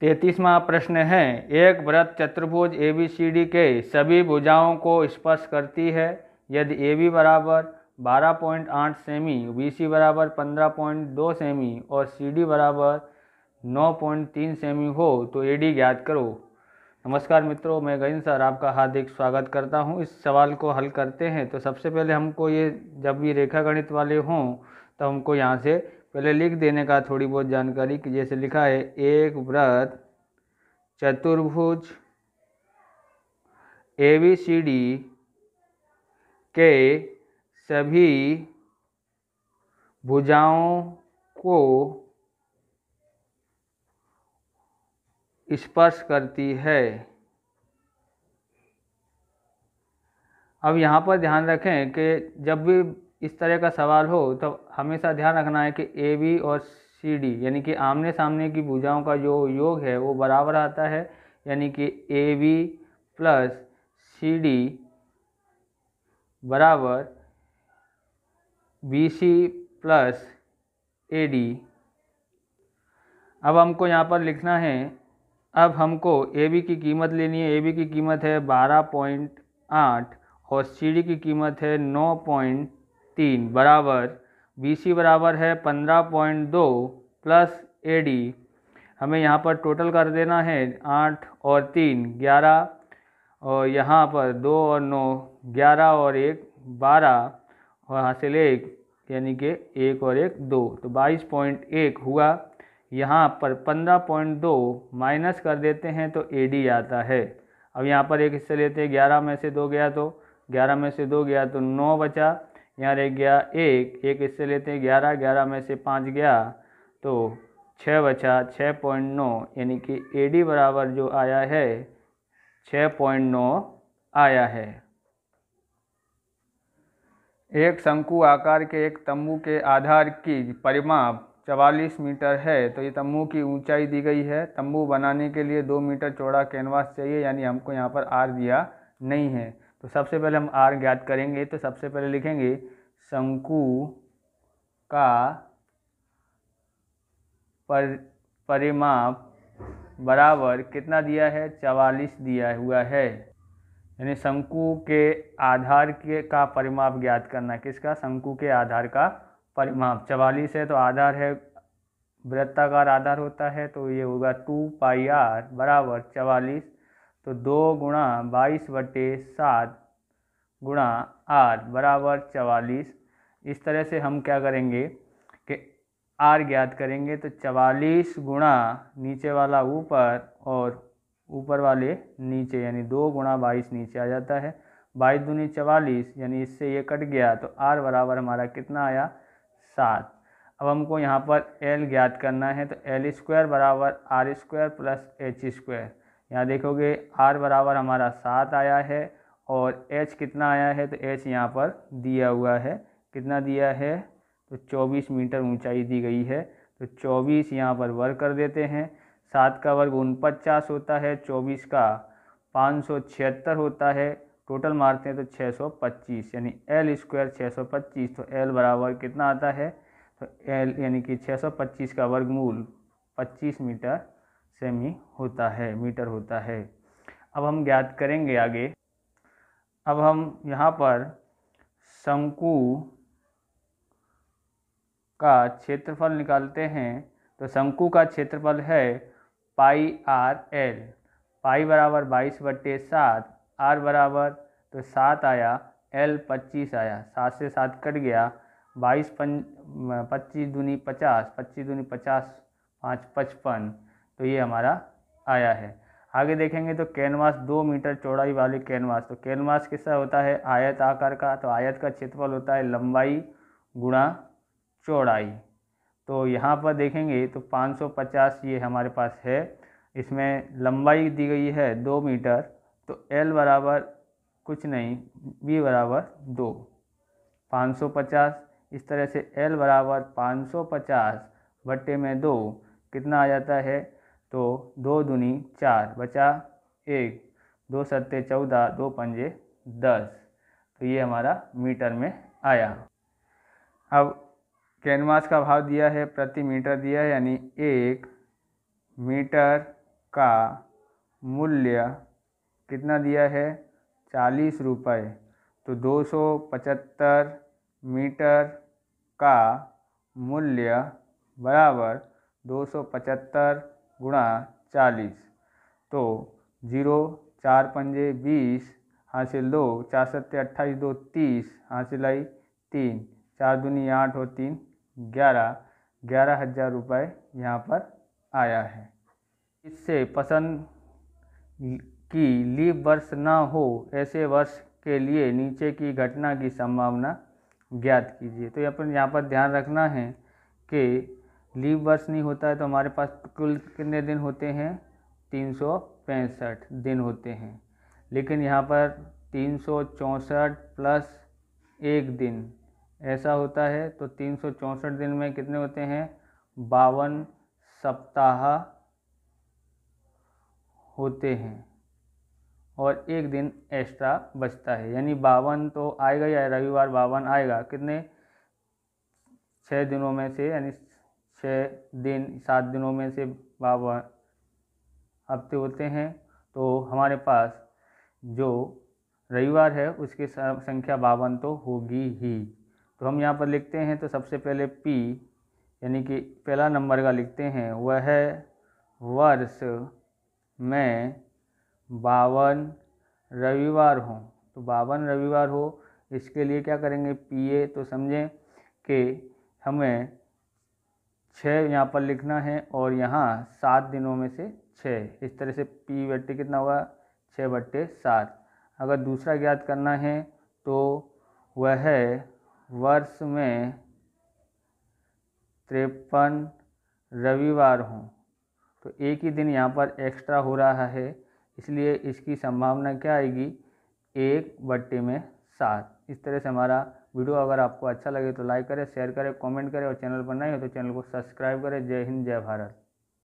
33वां प्रश्न है, एक वृत्त चतुर्भुज ABCD के सभी भुजाओं को स्पर्श करती है। यदि AB बराबर 12.8 सेमी, BC बराबर 15.2 सेमी और CD बराबर 9.3 सेमी हो तो AD ज्ञात करो। नमस्कार मित्रों, मैं गगन सर आपका हार्दिक स्वागत करता हूं। इस सवाल को हल करते हैं तो सबसे पहले हमको ये, जब भी रेखा गणित वाले हों तो हमको यहाँ से पहले लिख देने का थोड़ी बहुत जानकारी कि जैसे लिखा है, एक वृत्त चतुर्भुज ABCD के सभी भुजाओं को स्पर्श करती है। अब यहाँ पर ध्यान रखें कि जब भी इस तरह का सवाल हो तो हमेशा ध्यान रखना है कि AB और CD यानी कि आमने सामने की भुजाओं का जो योग है वो बराबर आता है, यानी कि AB प्लस CD बराबर BC प्लस AD। अब हमको यहाँ पर लिखना है, अब हमको AB की कीमत लेनी है। AB की कीमत है 12.8 और CD की कीमत है 9.3 बराबर BC बराबर है 15.2 प्लस AD। हमें यहाँ पर टोटल कर देना है, 8 और 3 11 और यहाँ पर 2 और 9 11 और 1 12 और हासिल 1 यानी कि 1 और 1 2, तो 22.1 हुआ। यहाँ पर 15.2 माइनस कर देते हैं तो AD आता है। अब यहाँ पर एक हिस्से लेते हैं, 11 में से 2 गया तो 11 में से 2 गया तो 9 बचा, यहाँ रह गया एक हिस्से लेते हैं, 11 में से 5 गया तो 6 बचा, 6.9 यानी कि AD बराबर जो आया है 6.9 आया है। एक शंकु आकार के एक तंबू के आधार की परिमाप 44 मीटर है, तो ये तंबू की ऊंचाई दी गई है। तंबू बनाने के लिए 2 मीटर चौड़ा कैनवास चाहिए, यानी हमको यहाँ पर R दिया नहीं है। तो सबसे पहले हम R ज्ञात करेंगे। तो सबसे पहले लिखेंगे शंकु का परिमाप बराबर कितना दिया है, 44 दिया हुआ है। यानी शंकु के आधार के का परिमाप ज्ञात करना। किसका? शंकु के आधार का परिमाप 44 है, तो आधार है, वृत्ताकार आधार होता है, तो ये होगा 2πr बराबर 44, तो 2 गुणा 22/7 गुणा r बराबर 44। इस तरह से हम क्या करेंगे कि r ज्ञात करेंगे। तो 44 गुणा नीचे वाला ऊपर और ऊपर वाले नीचे, यानी 2 गुणा 22 नीचे आ जाता है, 22 दूनी 44, यानी इससे ये कट गया तो r बराबर हमारा कितना आया, 7। अब हमको यहाँ पर L ज्ञात करना है, तो L² बराबर R² प्लस H²। यहाँ देखोगे R बराबर हमारा 7 आया है और H कितना आया है, तो H यहाँ पर दिया हुआ है, कितना दिया है, तो 24 मीटर ऊंचाई दी गई है। तो 24 यहाँ पर वर्ग कर देते हैं, 7 का वर्ग 49 होता है, 24 का 576 होता है, टोटल मारते हैं तो 625, यानी L² 625। तो L बराबर कितना आता है, तो L यानी कि 625 का वर्गमूल 25 मीटर सेमी होता है, मीटर होता है। अब हम ज्ञात करेंगे आगे। अब हम यहाँ पर शंकु का क्षेत्रफल निकालते हैं। तो शंकु का क्षेत्रफल है πRL, पाई बराबर 22/7, R बराबर तो 7 आया, L 25 आया, 7 से 7 कट गया, 25 दूनी 50, 25 दूनी 50, 5 55, तो ये हमारा आया है। आगे देखेंगे तो कैनवास 2 मीटर चौड़ाई वाले कैनवास, तो कैनवास किसका होता है, आयत आकार का, तो आयत का क्षेत्रफल होता है लंबाई गुणा चौड़ाई। तो यहाँ पर देखेंगे तो 550 ये हमारे पास है, इसमें लंबाई दी गई है 2 मीटर, तो L बराबर कुछ नहीं, B बराबर 2, 550। इस तरह से L बराबर 550/2 कितना आ जाता है, तो 2 दूनी 4 बचा 1, 2 सत्ते 14, 2 पंजे 10, तो ये हमारा मीटर में आया। अब कैनवास का भाव दिया है, प्रति मीटर दिया है, यानी 1 मीटर का मूल्य कितना दिया है 40 रुपये। तो 275 मीटर का मूल्य बराबर 275 गुणा 40। तो 0 4 पंजे 20 हासिल 2, 4 सत्ते 28, 2 30 हासिल आई 3, 4 दूनी 8 और 3 11,000 रुपये यहाँ पर आया है। इससे पसंद की लीप वर्ष ना हो ऐसे वर्ष के लिए नीचे की घटना की संभावना ज्ञात कीजिए। तो यहाँ पर ध्यान रखना है कि लीप वर्ष नहीं होता है तो हमारे पास कुल कितने दिन होते हैं 365 दिन होते हैं, लेकिन यहाँ पर 364 प्लस 1 दिन ऐसा होता है। तो 364 दिन में कितने होते हैं 52 सप्ताह होते हैं और 1 दिन एक्स्ट्रा बचता है, यानी 52 तो आएगा या रविवार 52 आएगा। कितने 6 दिनों में से, यानी 6 दिन 7 दिनों में से 52 हफ्ते होते हैं। तो हमारे पास जो रविवार है उसकी संख्या 52 तो होगी ही। तो हम यहाँ पर लिखते हैं तो सबसे पहले P यानी कि पहला नंबर का लिखते हैं, वह वर्ष में 52 रविवार हों। तो 52 रविवार हो, इसके लिए क्या करेंगे PA। तो समझें कि हमें 6 यहाँ पर लिखना है और यहाँ 7 दिनों में से 6, इस तरह से P बट्टे कितना होगा 6/7। अगर दूसरा ज्ञात करना है तो वह वर्ष में 53 रविवार हों। तो एक ही दिन यहाँ पर एक्स्ट्रा हो रहा है, इसलिए इसकी संभावना क्या आएगी 1/7। इस तरह से हमारा वीडियो अगर आपको अच्छा लगे तो लाइक करें, शेयर करें, कमेंट करें और चैनल पर नए हो तो चैनल को सब्सक्राइब करें। जय हिंद, जय भारत।